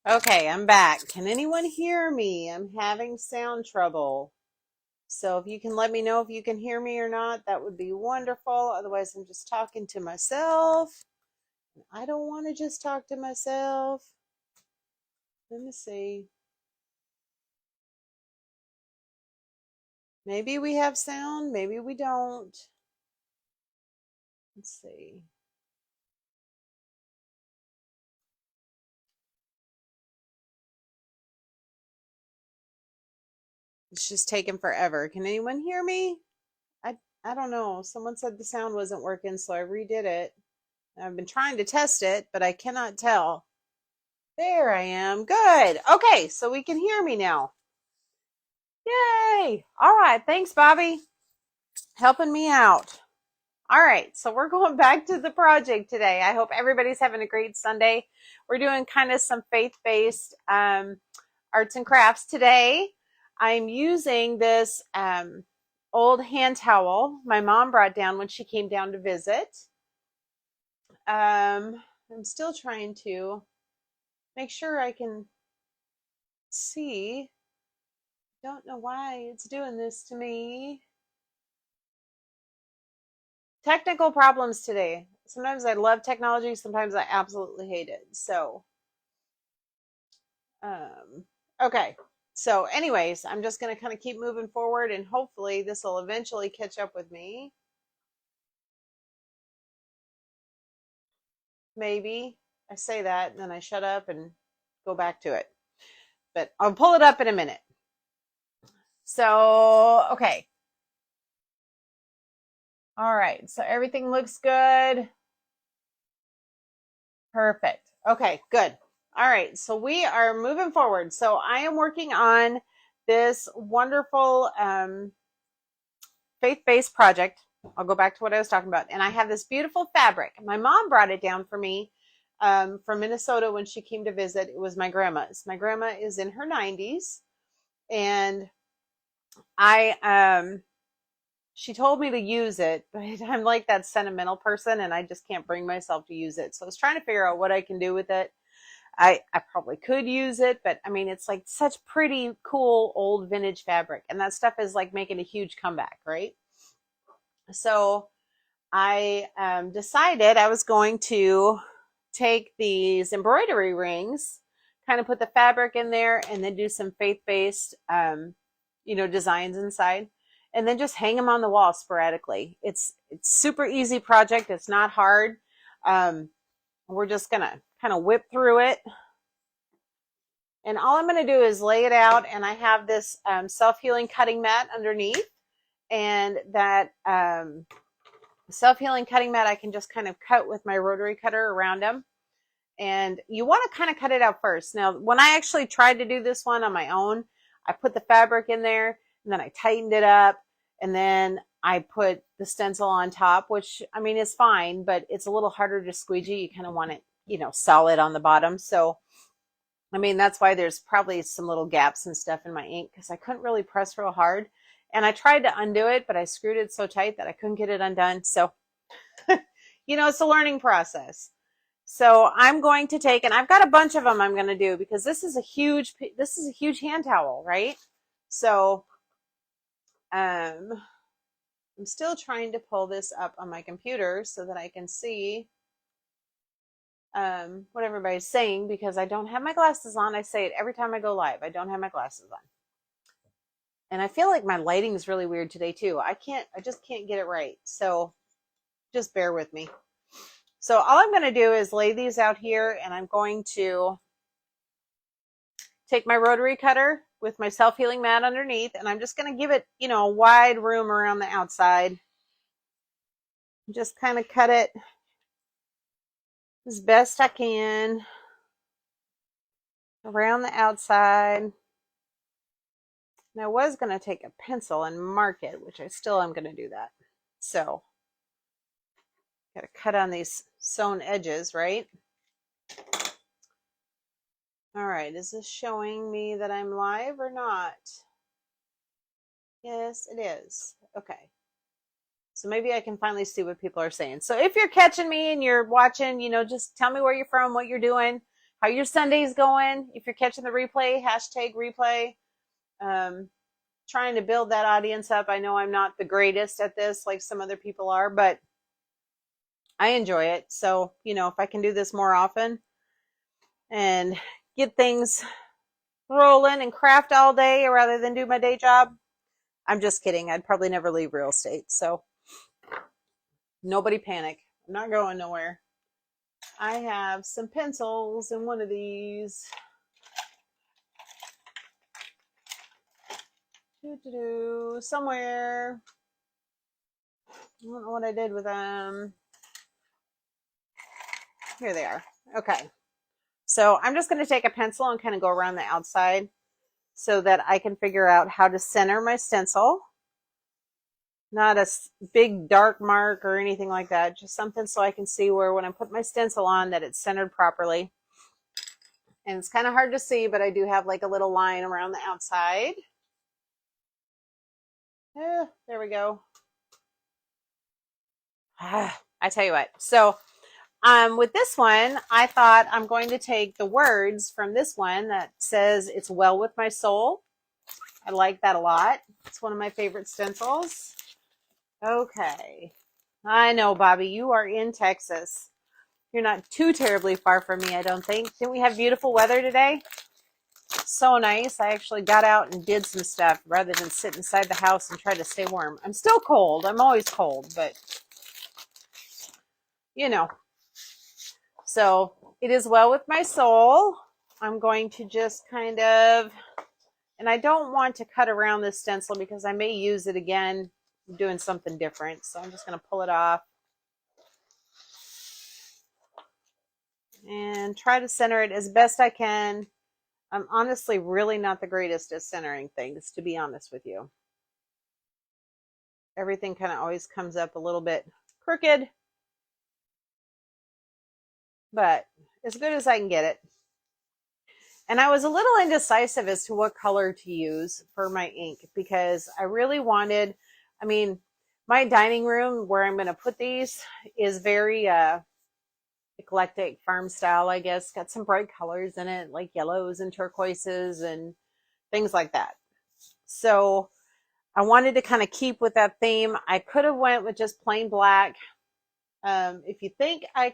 Okay, I'm back. Can anyone hear me? I'm having sound trouble. So if you can let me know if you can hear me or not, that would be wonderful. Otherwise, I'm just talking to myself. I don't want to just talk to myself. Let me see. Maybe we have sound, maybe we don't. Let's see. It's just taking forever. Can anyone hear me? I I don't know. Someone said the sound wasn't working, so I redid it. I've been trying to test it, but I cannot tell. There I am. Good. Okay, so we can hear me now. Yay. All right. Thanks, Bobby. Helping me out. All right. So we're going back to the project today. I hope everybody's having a great Sunday. We're doing kind of some faith-based arts and crafts today. I'm using this old hand towel my mom brought down when she came down to visit. I'm still trying to make sure I can see. Don't know why it's doing this to me. Technical problems today. Sometimes I love technology, sometimes I absolutely hate it. So, um, okay. So, anyways, I'm just going to kind of keep moving forward and hopefully this will eventually catch up with me. Maybe I say that and then I shut up and go back to it. But I'll pull it up in a minute. So, okay. All right. So everything looks good. Perfect. Okay, good. All right, so we are moving forward. So I am working on this wonderful faith-based project. I'll go back to what I was talking about. And I have this beautiful fabric. My mom brought it down for me from Minnesota when she came to visit. It was my grandma's. My grandma is in her 90s. And I she told me to use it, but I'm like that sentimental person and I just can't bring myself to use it. So I was trying to figure out what I can do with it. I probably could use it, but I mean, it's like such pretty, cool, old vintage fabric. And that stuff is like making a huge comeback, right? So I decided I was going to take these embroidery rings, kind of put the fabric in there, and then do some faith-based, designs inside, and then just hang them on the wall sporadically. It's super easy project. It's not hard. Um, we're just gonna kind of whip through it. And all I'm going to do is lay it out, and I have this self-healing cutting mat underneath, and that self-healing cutting mat I can just kind of cut with my rotary cutter around them. And you want to kind of cut it out first. Now, when I actually tried to do this one on my own, I put the fabric in there, and then I tightened it up, and then I put the stencil on top, which, I mean, is fine, but it's a little harder to squeegee. You kind of want it, solid on the bottom. So I mean, that's why there's probably some little gaps and stuff in my ink because I couldn't really press real hard. And I tried to undo it, but I screwed it so tight that I couldn't get it undone. So, it's a learning process. So I'm going to take, and I've got a bunch of them I'm going to do because this is a huge hand towel, right? So, I'm still trying to pull this up on my computer so that I can see what everybody's saying because I don't have my glasses on. I say it every time I go live. I don't have my glasses on. And I feel like my lighting is really weird today too. I just can't get it right. So just bear with me. So all I'm going to do is lay these out here, and I'm going to take my rotary cutter with my self-healing mat underneath, and I'm just going to give it, a wide room around the outside. Just kind of cut it as best I can around the outside. And I was going to take a pencil and mark it, which I still am going to do that. So, got to cut on these sewn edges, right? All right, is this showing me that I'm live or not? Yes, it is. Okay. So maybe I can finally see what people are saying. So if you're catching me and you're watching, just tell me where you're from, what you're doing, how your Sunday's going. If you're catching the replay, hashtag replay. Trying to build that audience up. I know I'm not the greatest at this like some other people are, but I enjoy it. So, if I can do this more often and get things rolling and craft all day rather than do my day job, I'm just kidding. I'd probably never leave real estate. So nobody panic. I'm not going nowhere. I have some pencils in one of these. Somewhere. I don't know what I did with them. Here they are. Okay. So I'm just going to take a pencil and kind of go around the outside so that I can figure out how to center my stencil. Not a big dark mark or anything like that. Just something so I can see where when I put my stencil on that it's centered properly. And it's kind of hard to see, but I do have like a little line around the outside. There we go. I tell you what. So with this one, I thought I'm going to take the words from this one that says it's well with my soul. I like that a lot. It's one of my favorite stencils. Okay. I know, Bobby, you are in Texas. You're not too terribly far from me, I don't think. Didn't we have beautiful weather today? So nice. I actually got out and did some stuff rather than sit inside the house and try to stay warm. I'm still cold. I'm always cold, but So it is well with my soul. I'm going to just kind of, and I don't want to cut around this stencil because I may use it again doing something different. So I'm just going to pull it off and try to center it as best I can. I'm honestly really not the greatest at centering things, to be honest with you. Everything kind of always comes up a little bit crooked, but as good as I can get it. And I was a little indecisive as to what color to use for my ink because I really wanted, my dining room where I'm going to put these is very eclectic farm style, I guess. Got some bright colors in it, like yellows and turquoises and things like that. So I wanted to kind of keep with that theme. I could have went with just plain black. If you think I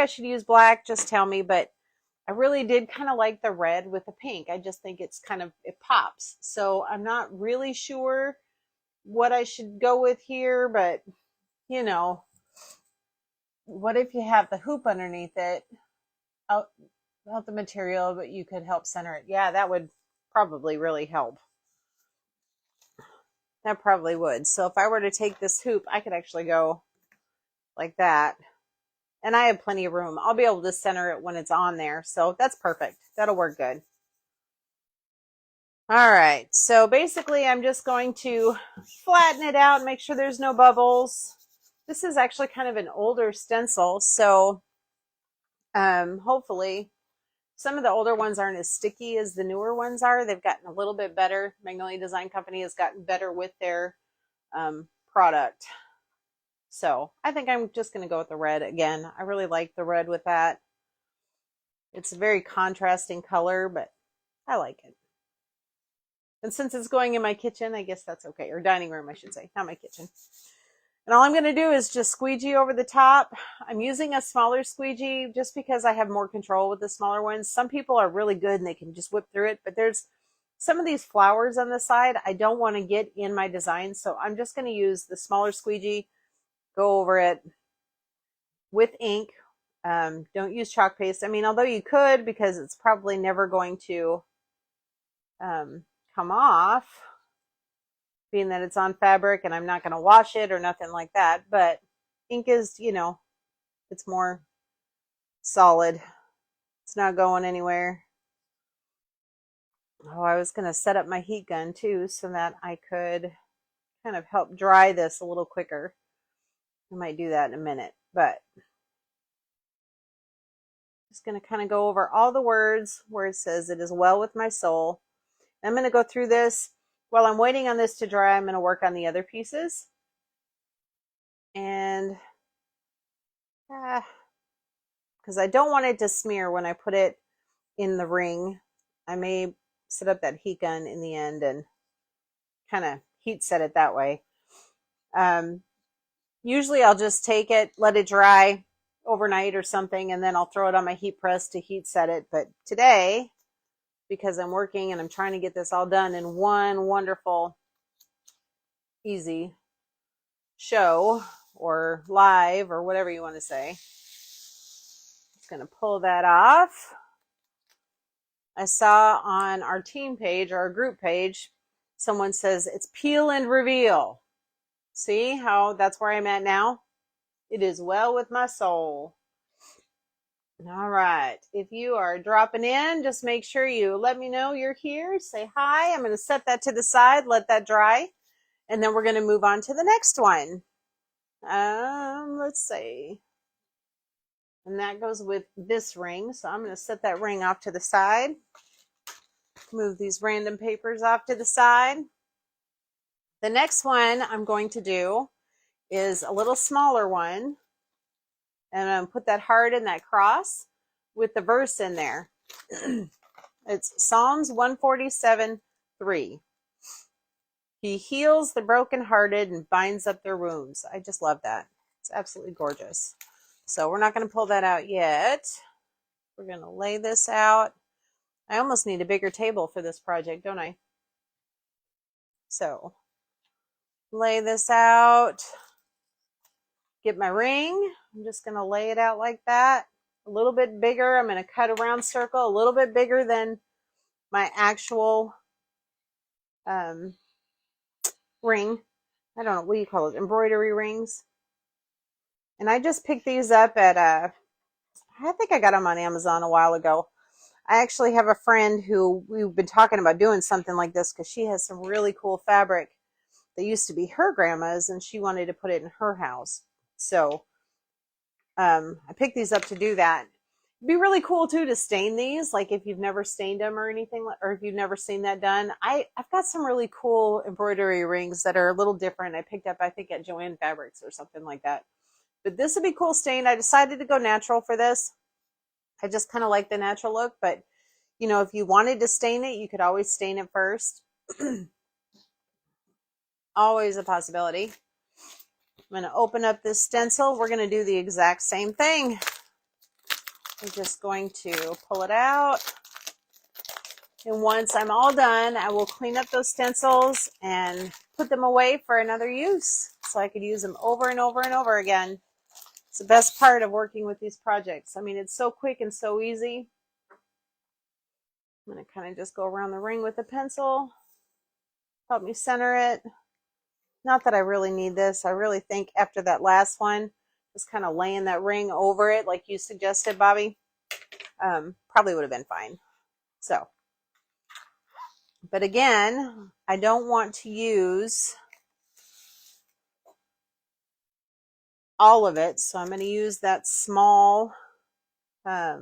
should use black, just tell me, but I really did kind of like the red with the pink. I just think it pops. So I'm not really sure what I should go with here, but what if you have the hoop underneath it out the material, but you could help center it? Yeah, that would probably really help. That probably would. So if I were to take this hoop, I could actually go like that. And I have plenty of room. I'll be able to center it when it's on there. So that's perfect. That'll work good. All right. So basically, I'm just going to flatten it out and make sure there's no bubbles. This is actually kind of an older stencil. So hopefully some of the older ones aren't as sticky as the newer ones are. They've gotten a little bit better. Magnolia Design Company has gotten better with their product. So I think I'm just going to go with the red again. I really like the red with that. It's a very contrasting color, but I like it. And since it's going in my kitchen, I guess that's okay. Or dining room, I should say, not my kitchen. And all I'm going to do is just squeegee over the top. I'm using a smaller squeegee just because I have more control with the smaller ones. Some people are really good and they can just whip through it, but there's some of these flowers on the side I don't want to get in my design. So I'm just going to use the smaller squeegee, go over it with ink. Don't use chalk paste. Although you could, because it's probably never going to come off, being that it's on fabric and I'm not going to wash it or nothing like that. But ink is, it's more solid. It's not going anywhere. Oh, I was going to set up my heat gun too so that I could kind of help dry this a little quicker. I might do that in a minute, but just going to kind of go over all the words where it says it is well with my soul. I'm going to go through this. While I'm waiting on this to dry, I'm going to work on the other pieces. And because I don't want it to smear when I put it in the ring. I may set up that heat gun in the end and kind of heat set it that way. Usually I'll just take it, let it dry overnight or something, and then I'll throw it on my heat press to heat set it. But today, because I'm working and I'm trying to get this all done in one wonderful, easy show or live or whatever you want to say, just going to pull that off. I saw on our team page, our group page, someone says it's peel and reveal. See how that's where I'm at now? It is well with my soul. All right. If you are dropping in, just make sure you let me know you're here. Say hi. I'm going to set that to the side, let that dry, and then we're going to move on to the next one. Let's see. And that goes with this ring. So I'm going to set that ring off to the side. Move these random papers off to the side. The next one I'm going to do is a little smaller one. And I'm going to put that heart in that cross with the verse in there. It's Psalms 147:3. He heals the brokenhearted and binds up their wounds. I just love that. It's absolutely gorgeous. So we're not going to pull that out yet. We're going to lay this out. I almost need a bigger table for this project, don't I? So lay this out. Get my ring. I'm just going to lay it out like that. A little bit bigger. I'm going to cut a round circle a little bit bigger than my actual ring. I don't know, what do you call it? Embroidery rings. And I just picked these up at, I think I got them on Amazon a while ago. I actually have a friend who we've been talking about doing something like this because she has some really cool fabric that used to be her grandma's and she wanted to put it in her house. So I picked these up to do that. It'd be really cool too to stain these, like if you've never stained them or anything, or if you've never seen that done. I've got some really cool embroidery rings that are a little different. I picked up, I think, at Joann Fabrics or something like that. But this would be cool stained. I decided to go natural for this. I just kind of like the natural look, but you know, if you wanted to stain it, you could always stain it first. Always a possibility. I'm going to open up this stencil. We're going to do the exact same thing. I'm just going to pull it out. And once I'm all done, I will clean up those stencils and put them away for another use so I could use them over and over and over again. It's the best part of working with these projects. I mean, it's so quick and so easy. I'm going to kind of just go around the ring with a pencil. Help me center it. Not that I really need this. I really think after that last one, just kind of laying that ring over it like you suggested, Bobby, probably would have been fine. So, but again, I don't want to use all of it. So I'm going to use that small, let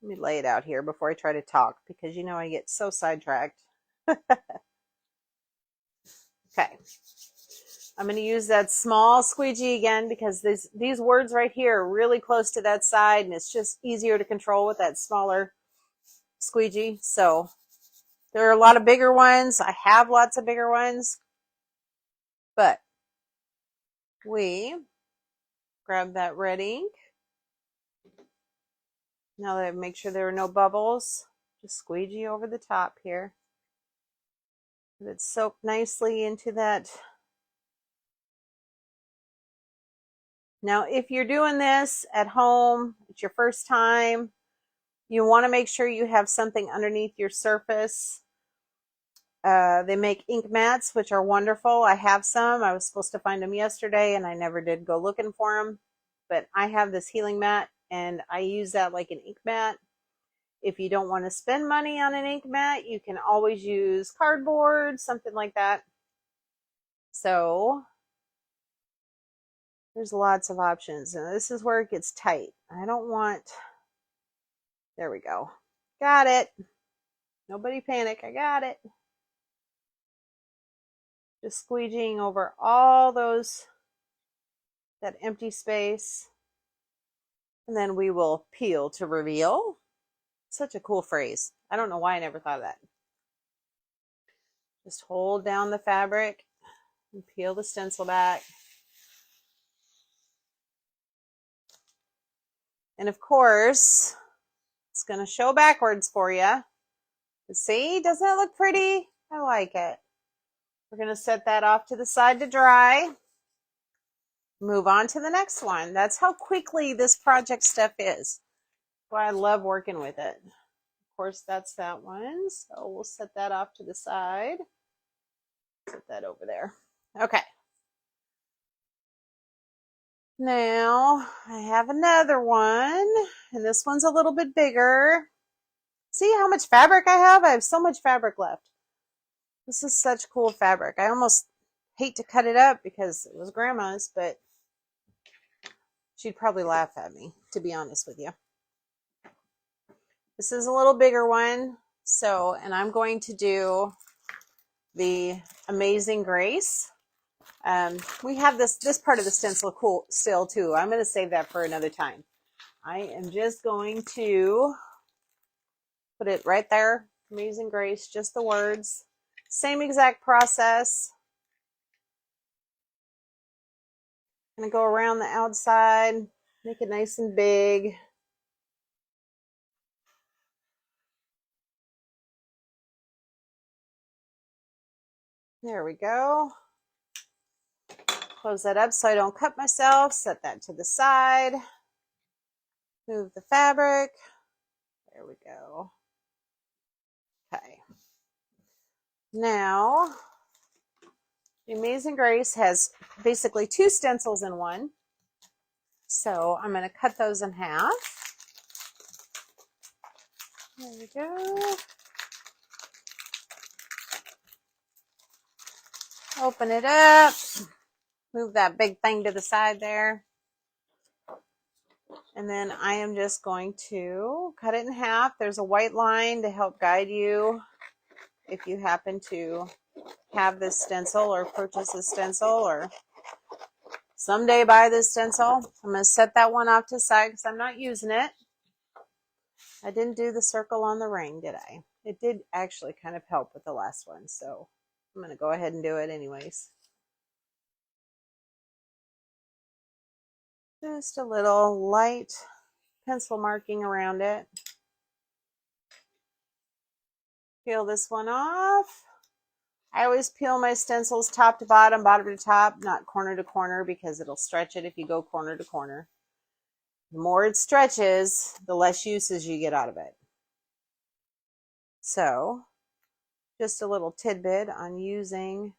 me lay it out here before I try to talk because you know I get so sidetracked. Okay. I'm going to use that small squeegee again because these words right here are really close to that side and it's just easier to control with that smaller squeegee. So there are a lot of bigger ones. I have lots of bigger ones, but we grab that red ink. Now that I make sure there are no bubbles, just squeegee over the top here. Let it soak nicely into that. Now, if you're doing this at home, it's your first time, you want to make sure you have something underneath your surface. They make ink mats, which are wonderful. I have some. I was supposed to find them yesterday, and I never did go looking for them. But I have this healing mat, and I use that like an ink mat. If you don't want to spend money on an ink mat, you can always use cardboard, something like that. So there's lots of options. And this is where it gets tight. I don't want, there we go. Got it. Nobody panic. I got it. Just squeegeeing over all those, that empty space. And then we will peel to reveal. Such a cool phrase. I don't know why I never thought of that. Just hold down the fabric and peel the stencil back. And of course, it's going to show backwards for you. See, doesn't it look pretty? I like it. We're going to set that off to the side to dry. Move on to the next one. That's how quickly this project stuff is. Why I love working with it. Of course, that's that one. So we'll set that off to the side. Put that over there. Okay. Now I have another one, and this one's a little bit bigger. See how much fabric I have? I have so much fabric left. This is such cool fabric. I almost hate to cut it up because it was grandma's, but she'd probably laugh at me, to be honest with you. This is a little bigger one. So, and I'm going to do the Amazing Grace. We have this part of the stencil cool still too. I'm going to save that for another time. I am just going to put it right there. Amazing Grace, just the words. Same exact process. I'm going to go around the outside, make it nice and big. There we go. Close that up so I don't cut myself. Set that to the side. Move the fabric. There we go. Okay. Now, the Amazing Grace has basically 2 stencils in one. So I'm going to cut those in half. There we go. Open it up. Move that big thing to the side there. And then I am just going to cut it in half. There's a white line to help guide you if you happen to have this stencil or purchase a stencil or someday buy this stencil. I'm going to set that one off to the side because I'm not using it. I didn't do the circle on the ring, did I? It did actually kind of help with the last one, so I'm going to go ahead and do it anyways. Just a little light pencil marking around it. Peel this one off. I always peel my stencils top to bottom, bottom to top, not corner to corner because it'll stretch it if you go corner to corner. The more it stretches, the less uses you get out of it. So, just a little tidbit on using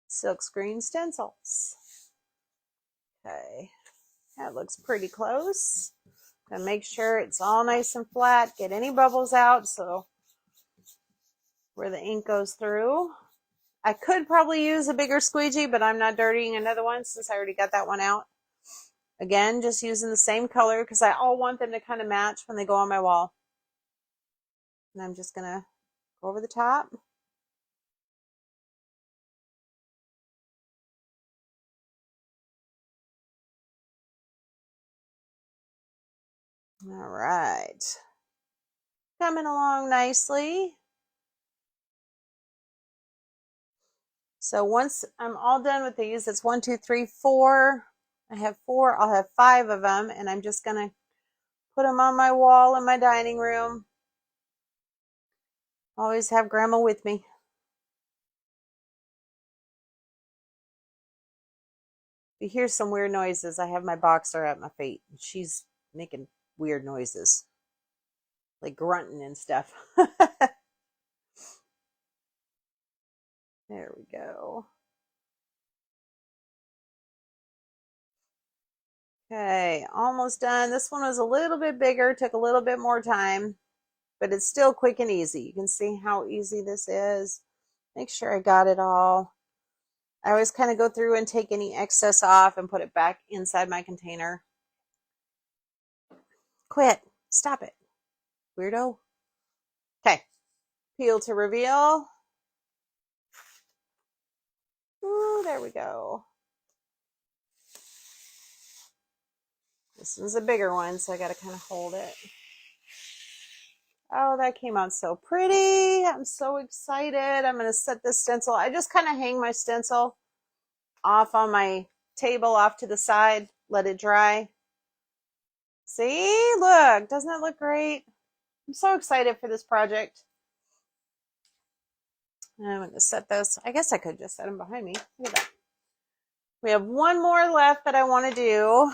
silkscreen stencils. Okay, that looks pretty close. Gonna make sure it's all nice and flat, get any bubbles out so where the ink goes through. I could probably use a bigger squeegee, but I'm not dirtying another one since I already got that one out. Again, just using the same color because I all want them to kind of match when they go on my wall. And I'm just gonna go over the top. All right. Coming along nicely. So once I'm all done with these, it's 1, 2, 3, 4. I have 4. I'll have 5 of them, and I'm just going to put them on my wall in my dining room. Always have Grandma with me. If you hear some weird noises, I have my boxer at my feet. She's making weird noises, like grunting and stuff. There we go. Okay, almost done. This one was a little bit bigger, took a little bit more time, but it's still quick and easy. You can see how easy this is. Make sure I got it all. I always kind of go through and take any excess off and put it back inside my container. Quit. Stop it. Weirdo. Okay. Peel to reveal. Ooh, there we go. This one's a bigger one, so I got to kind of hold it. Oh, that came out so pretty. I'm so excited. I'm going to set this stencil. I just kind of hang my stencil off on my table off to the side, let it dry. See, look, doesn't it look great? I'm so excited for this project. I'm going to set this. I guess I could just set them behind me. Look at that. We have one more left that I want to do.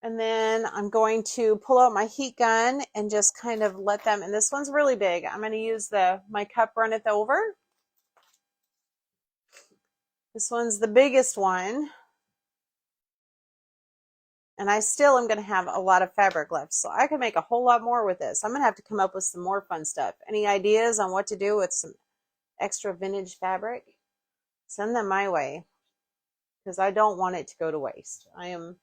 And then I'm going to pull out my heat gun and just kind of let them, and this one's really big. I'm going to use my cup runneth over. This one's the biggest one. And I still am going to have a lot of fabric left. So I can make a whole lot more with this. I'm going to have to come up with some more fun stuff. Any ideas on what to do with some extra vintage fabric? Send them my way, because I don't want it to go to waste. I am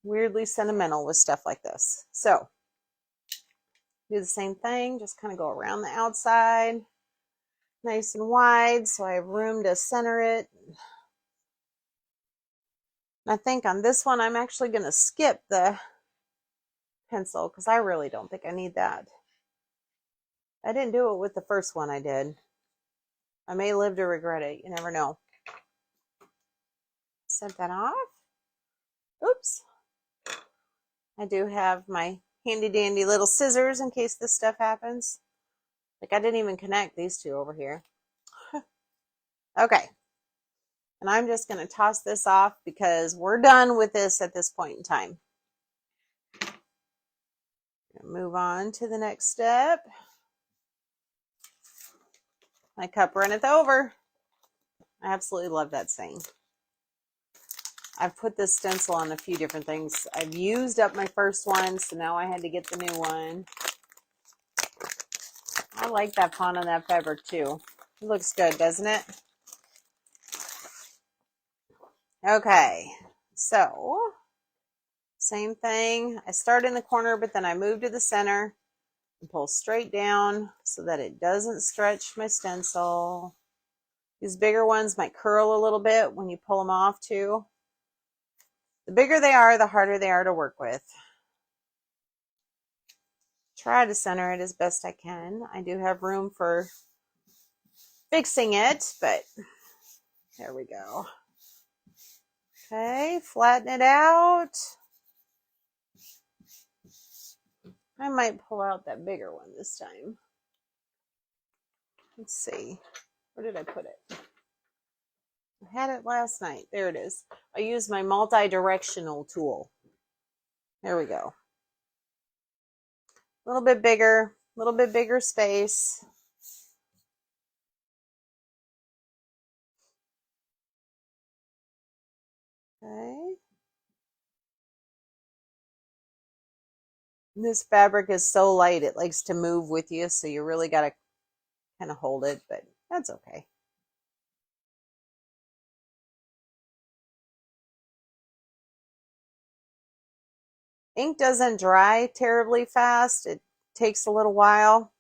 weirdly sentimental with stuff like this. So do the same thing, just kind of go around the outside nice and wide so I have room to center it. And I think on this one I'm actually going to skip the pencil because I really don't think I need that. I didn't do it with the first one I did. I may live to regret it. You never know. Set that off. Oops. I do have my handy dandy little scissors in case this stuff happens. Like I didn't even connect these two over here. Okay. And I'm just going to toss this off because we're done with this at this point in time. Move on to the next step. My cup runneth over. I absolutely love that saying. I've put this stencil on a few different things. I've used up my first one, so now I had to get the new one. I like that font on that fabric too. It looks good, doesn't it? Okay, so same thing. I start in the corner, but then I move to the center and pull straight down so that it doesn't stretch my stencil. These bigger ones might curl a little bit when you pull them off too. The bigger they are, the harder they are to work with. Try to center it as best I can. I do have room for fixing it, but there we go. Okay, flatten it out. I might pull out that bigger one this time. Let's see. Where did I put it? I had it last night. There it is. I used my multi-directional tool. There we go. A little bit bigger space. Okay. This fabric is so light, it likes to move with you, so you really got to kind of hold it, but that's okay. Ink doesn't dry terribly fast. It takes a little while.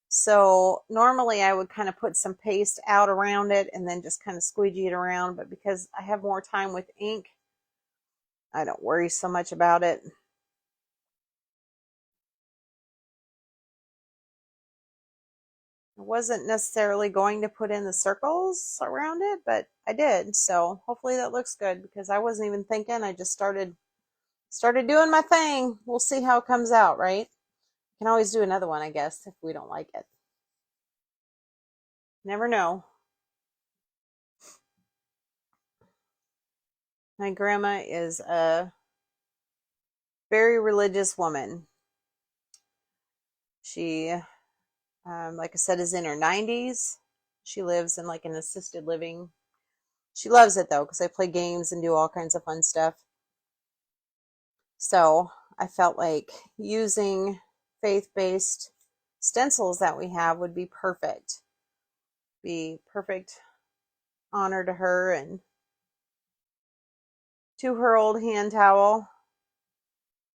So normally I would kind of put some paste out around it and then just kind of squeegee it around. But because I have more time with ink, I don't worry so much about it. I wasn't necessarily going to put in the circles around it, but I did. So hopefully that looks good because I wasn't even thinking. I just started doing my thing. We'll see how it comes out, right? Can always do another one, I guess, if we don't like it. Never know. My grandma is a very religious woman. She, like I said, is in her 90s. She lives in like an assisted living. She loves it though, because I play games and do all kinds of fun stuff. So I felt like using faith-based stencils that we have would be perfect. Be perfect honor to her and to her old hand towel.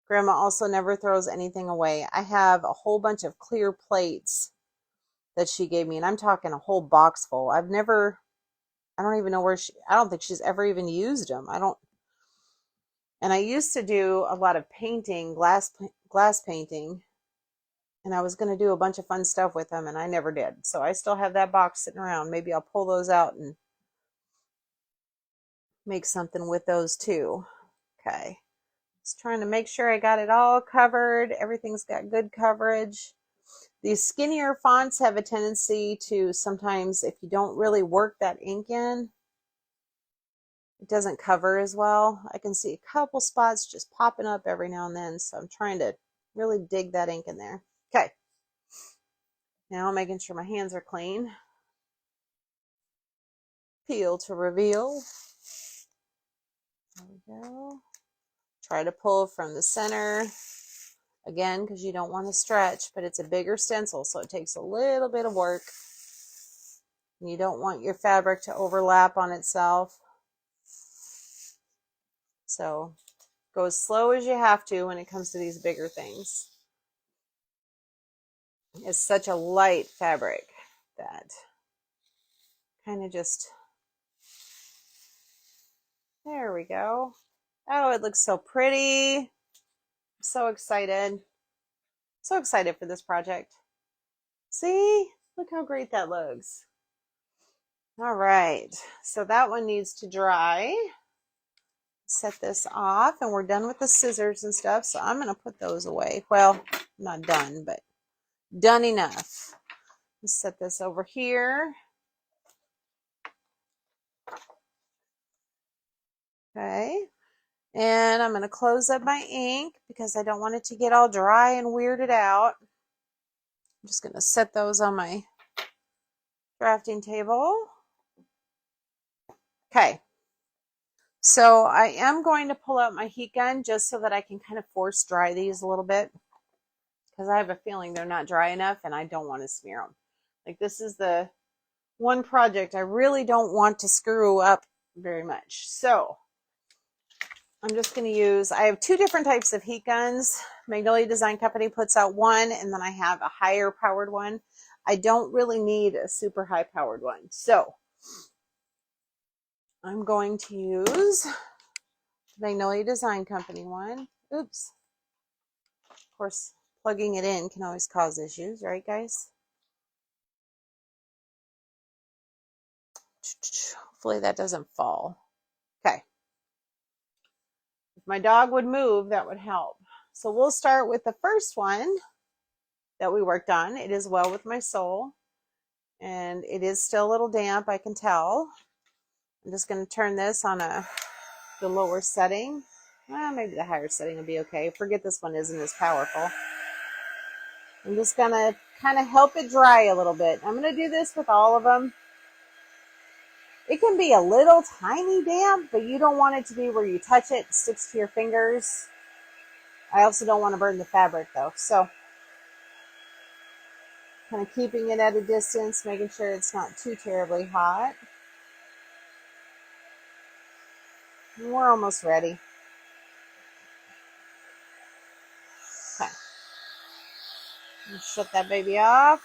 Grandma also never throws anything away. I have a whole bunch of clear plates that she gave me, and I'm talking a whole box full. I don't even know where I don't think she's ever even used them. And I used to do a lot of painting, glass painting, and I was going to do a bunch of fun stuff with them, and I never did. So I still have that box sitting around. Maybe I'll pull those out and make something with those too. Okay. Just trying to make sure I got it all covered. Everything's got good coverage. These skinnier fonts have a tendency to sometimes, if you don't really work that ink in, it doesn't cover as well. I can see a couple spots just popping up every now and then, so I'm trying to really dig that ink in there. Okay. Now making sure my hands are clean. Peel to reveal. There we go. Try to pull from the center. Again, because you don't want to stretch, but it's a bigger stencil, so it takes a little bit of work. And you don't want your fabric to overlap on itself. So go as slow as you have to when it comes to these bigger things. It's such a light fabric that kind of just, there we go. Oh, it looks so pretty. I'm so excited. So excited for this project. See? Look how great that looks. All right, so that one needs to dry. Set this off, and we're done with the scissors and stuff, so I'm going to put those away. Well, not done, but done enough. Let's set this over here. Okay, and I'm going to close up my ink because I don't want it to get all dry and weirded out. I'm just going to set those on my drafting table. Okay, so I am going to pull out my heat gun just so that I can kind of force dry these a little bit, because I have a feeling they're not dry enough and I don't want to smear them. Like, this is the one project I really don't want to screw up very much. So I'm just going to use, I have two different types of heat guns. Magnolia Design Company puts out one, and then I have a higher powered one. I don't really need a super high powered one. So I'm going to use the Magnolia Design Company one. Oops. Of course, plugging it in can always cause issues, right, guys? Hopefully that doesn't fall. Okay. If my dog would move, that would help. So we'll start with the first one that we worked on. It is Well With My Soul, and it is still a little damp, I can tell. I'm just going to turn this on the lower setting. Well, maybe the higher setting will be okay. Forget this one isn't as powerful. I'm just going to kind of help it dry a little bit. I'm going to do this with all of them. It can be a little tiny damp, but you don't want it to be where you touch it, it sticks to your fingers. I also don't want to burn the fabric though. So kind of keeping it at a distance, making sure it's not too terribly hot. And we're almost ready. Okay. Shut that baby off.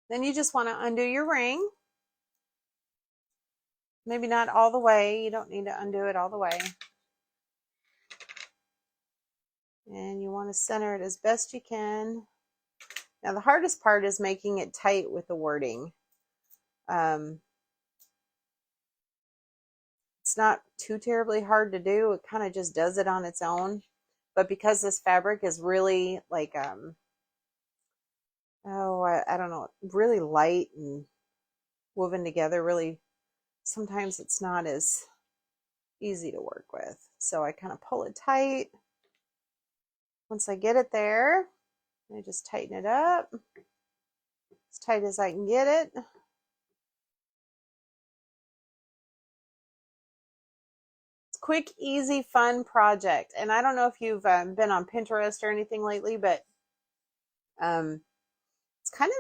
Then you just want to undo your ring. Maybe not all the way. You don't need to undo it all the way. And you want to center it as best you can. Now the hardest part is making it tight with the wording. It's not too terribly hard to do. It kind of just does it on its own. But because this fabric is really like, I don't know, really light and woven together, really, sometimes it's not as easy to work with. So I kind of pull it tight. Once I get it there, I just tighten it up as tight as I can get it. It's a quick, easy, fun project. And I don't know if you've been on Pinterest or anything lately, but it's kind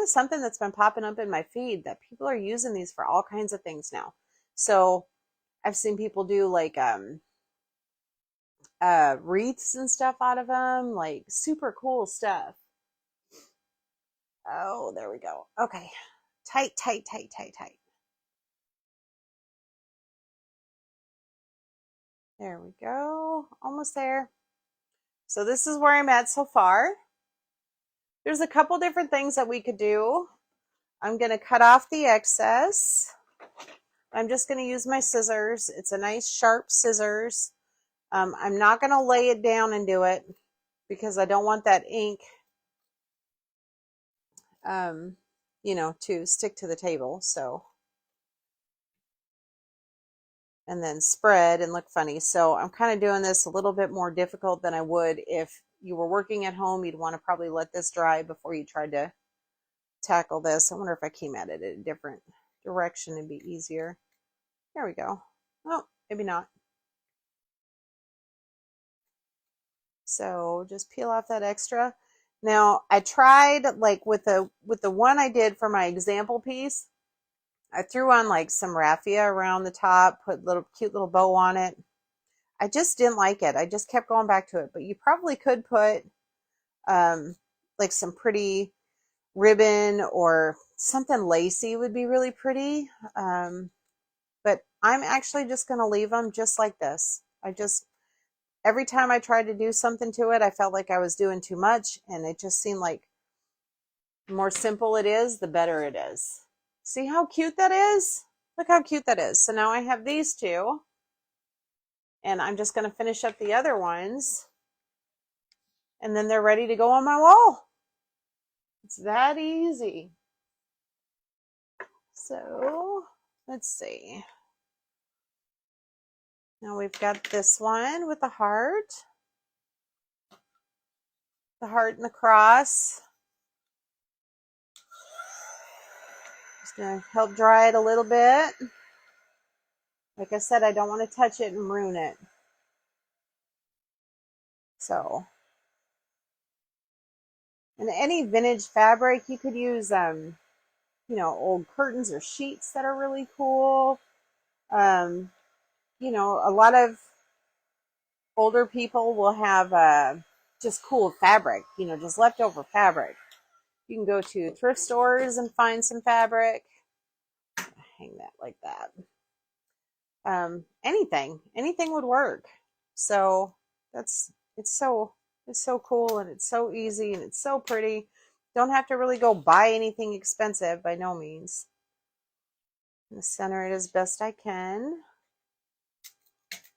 of something that's been popping up in my feed that people are using these for all kinds of things now. So I've seen people do like wreaths and stuff out of them, like super cool stuff. Oh, there we go. Okay. Tight, tight, tight, tight, tight. There we go. Almost there. So this is where I'm at so far. There's a couple different things that we could do. I'm going to cut off the excess. I'm just going to use my scissors. It's a nice sharp scissors. I'm not going to lay it down and do it because I don't want that ink, to stick to the table. So, and then spread and look funny. So I'm kind of doing this a little bit more difficult than I would if you were working at home. You'd want to probably let this dry before you tried to tackle this. I wonder if I came at it in a different direction, it'd be easier. There we go. Oh, maybe not. So just peel off that extra. Now I tried like with the one I did for my example piece, I threw on like some raffia around the top, put cute little bow on it. I just didn't like it. I just kept going back to it. But you probably could put like some pretty ribbon or something lacy would be really pretty. But I'm actually just going to leave them just like this. Every time I tried to do something to it, I felt like I was doing too much, and it just seemed like the more simple it is, the better it is. See how cute that is? Look how cute that is. So now I have these two, and I'm just going to finish up the other ones, and then they're ready to go on my wall. It's that easy. So let's see. Now we've got this one with the heart and the cross. Just gonna help dry it a little bit. Like I said, I don't want to touch it and ruin it. So, and any vintage fabric, you could use, old curtains or sheets that are really cool. A lot of older people will have just cool fabric, just leftover fabric. You can go to thrift stores and find some fabric. Hang that like that. Anything would work. So it's so cool, and it's so easy, and it's so pretty. Don't have to really go buy anything expensive by no means. And center it as best I can.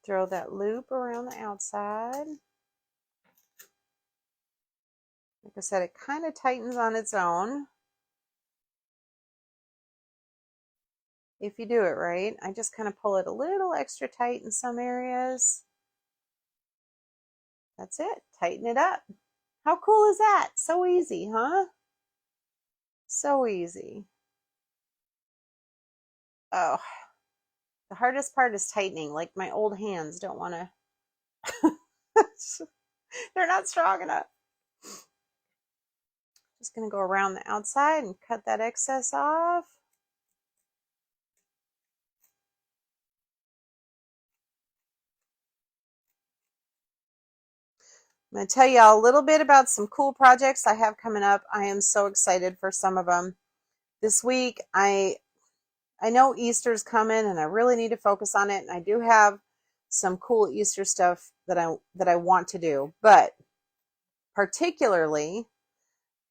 Throw that loop around the outside. Like I said, it kind of tightens on its own if you do it right. I just kind of pull it a little extra tight in some areas. That's it. Tighten it up. How cool is that? So easy, huh? So easy. Oh, the hardest part is tightening. Like my old hands don't want to. They're not strong enough. Just going to go around the outside and cut that excess off. I'm going to tell you a little bit about some cool projects I have coming up. I am so excited for some of them. This week, I know Easter's coming, and I really need to focus on it. And I do have some cool Easter stuff that I want to do. But particularly,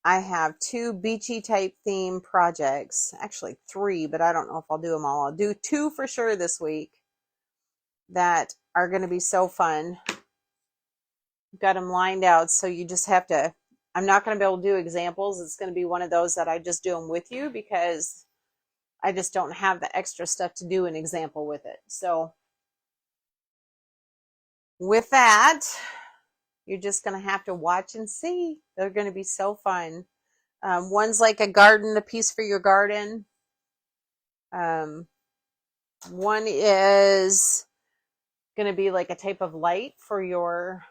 I have 2 beachy type theme projects. Actually 3, but I don't know if I'll do them all. I'll do 2 for sure this week that are going to be so fun. Got them lined out, so you just have to, I'm not going to be able to do examples. It's going to be one of those that I just do them with you because I just don't have the extra stuff to do an example with it. So with that, you're just going to have to watch and see. They're going to be so fun. One's like a piece for your garden. One is going to be like a type of light for your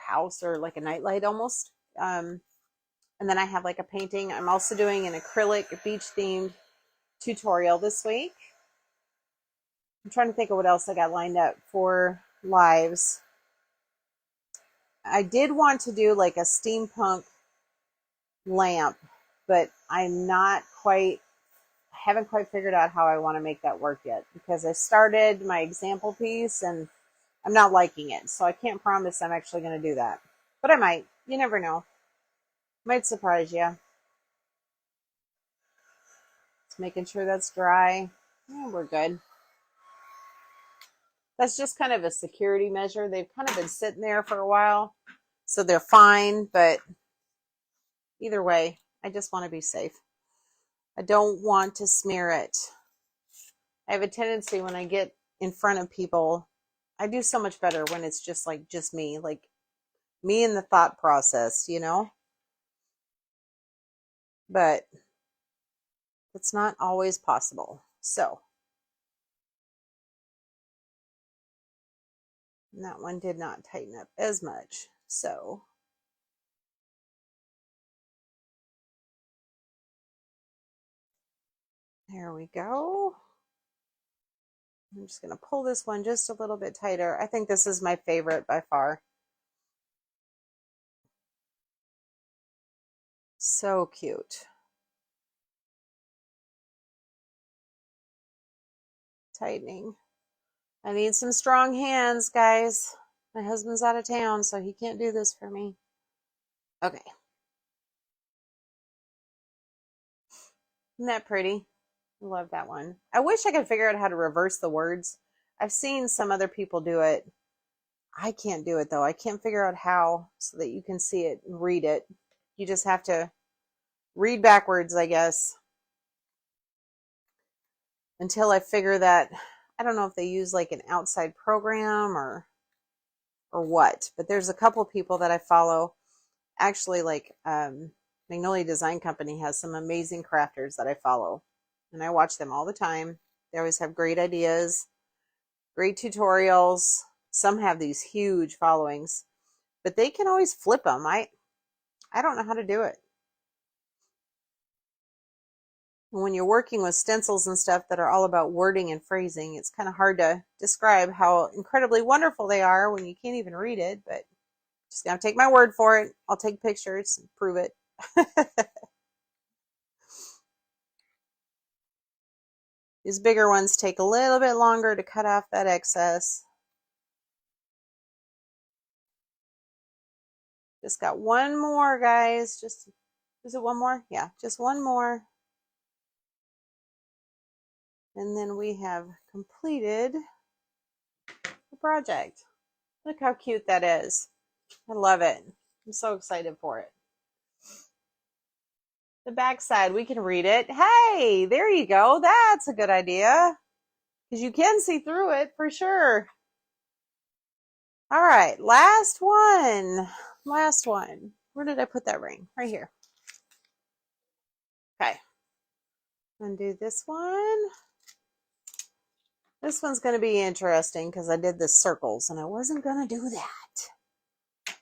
house, or like a nightlight almost. And then I have like a painting. I'm also doing an acrylic beach themed tutorial this week. I'm trying to think of what else I got lined up for lives. I did want to do like a steampunk lamp, but I haven't quite figured out how I want to make that work yet, because I started my example piece and I'm not liking it. So I can't promise I'm actually going to do that. But I might. You never know. Might surprise you. Just making sure that's dry. Yeah, we're good. That's just kind of a security measure. They've kind of been sitting there for a while. So they're fine. But either way, I just want to be safe. I don't want to smear it. I have a tendency when I get in front of people, I do so much better when it's just me, like me in the thought process, you know? But it's not always possible. So that one did not tighten up as much. So there we go. I'm just going to pull this one just a little bit tighter. I think this is my favorite by far. So cute. Tightening. I need some strong hands, guys. My husband's out of town, so he can't do this for me. Okay. Isn't that pretty? I love that one. I wish I could figure out how to reverse the words. I've seen some other people do it. I can't do it though. I can't figure out how so that you can see it and read it. You just have to read backwards, I guess, until I figure that. I don't know if they use like an outside program or what, but there's a couple people that I follow. Actually, like Magnolia Design Company has some amazing crafters that I follow, and I watch them all the time. They always have great ideas, great tutorials. Some have these huge followings, but they can always flip them. I don't know how to do it. When you're working with stencils and stuff that are all about wording and phrasing, it's kind of hard to describe how incredibly wonderful they are when you can't even read it, but just gonna take my word for it. I'll take pictures and prove it. These bigger ones take a little bit longer to cut off that excess. Just got one more, guys. Is it one more? Yeah, just one more. And then we have completed the project. Look how cute that is. I love it. I'm so excited for it. The back side, we can read it. Hey, there you go. That's a good idea. Because you can see through it for sure. All right, last one. Last one. Where did I put that ring? Right here. Okay. Undo this one. This one's going to be interesting because I did the circles and I wasn't going to do that.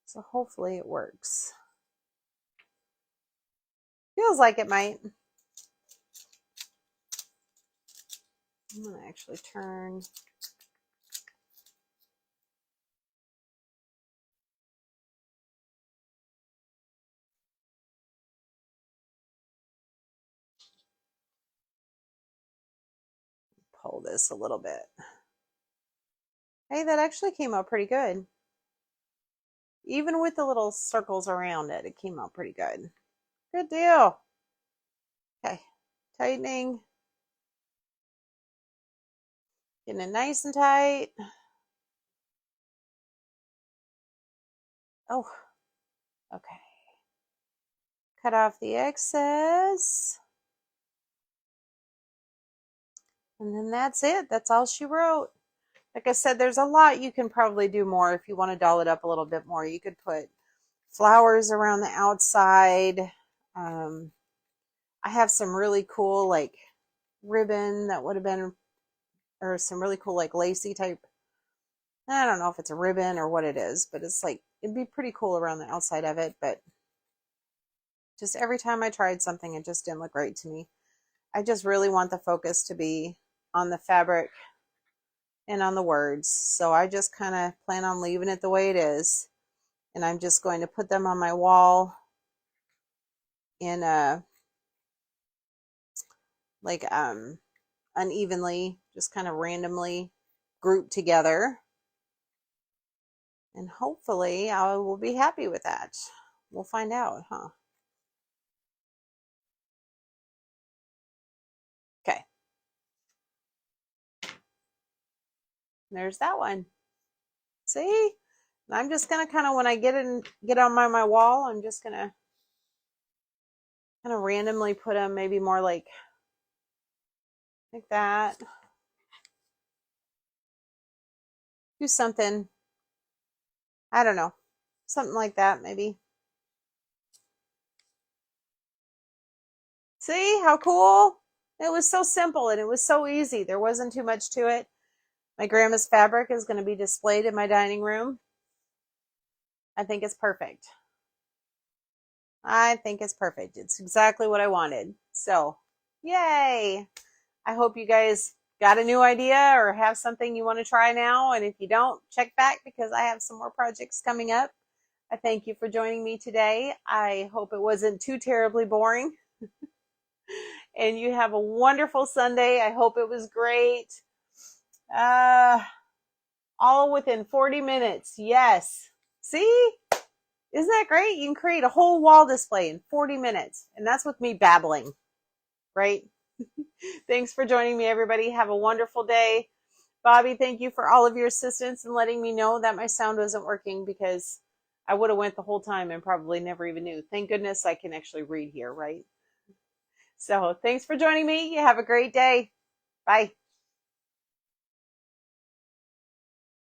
So hopefully it works. Feels like it might. I'm going to actually turn. Pull this a little bit. Hey, that actually came out pretty good. Even with the little circles around it, it came out pretty good. Good deal. Okay, tightening. Getting it nice and tight. Oh, okay. Cut off the excess. And then that's it. That's all she wrote. Like I said, there's a lot you can probably do more if you want to doll it up a little bit more. You could put flowers around the outside. I have some really cool like ribbon that would have been, or some really cool like lacy type. I don't know if it's a ribbon or what it is, but it's like, it'd be pretty cool around the outside of it. But just every time I tried something, it just didn't look right to me. I just really want the focus to be on the fabric and on the words. So I just kind of plan on leaving it the way it is. And I'm just going to put them on my wall in a, like, unevenly, just kind of randomly grouped together. And hopefully I will be happy with that. We'll find out, huh? Okay. There's that one. See? I'm just gonna kind of, when I get on my wall, I'm just gonna kind of randomly put them maybe more like that. Do something, I don't know, something like that maybe. See how cool? It was so simple and it was so easy. There wasn't too much to it. My grandma's fabric is going to be displayed in my dining room. I think it's perfect. I think it's perfect. It's exactly what I wanted. So, yay! I hope you guys got a new idea or have something you want to try now. And if you don't, check back because I have some more projects coming up. I thank you for joining me today. I hope it wasn't too terribly boring. And you have a wonderful Sunday. I hope it was great. All within 40 minutes. Yes. See? Isn't that great? You can create a whole wall display in 40 minutes. And that's with me babbling, right? Thanks for joining me, everybody. Have a wonderful day. Bobby, thank you for all of your assistance and letting me know that my sound wasn't working because I would have went the whole time and probably never even knew. Thank goodness I can actually read here, right? So thanks for joining me. You have a great day. Bye.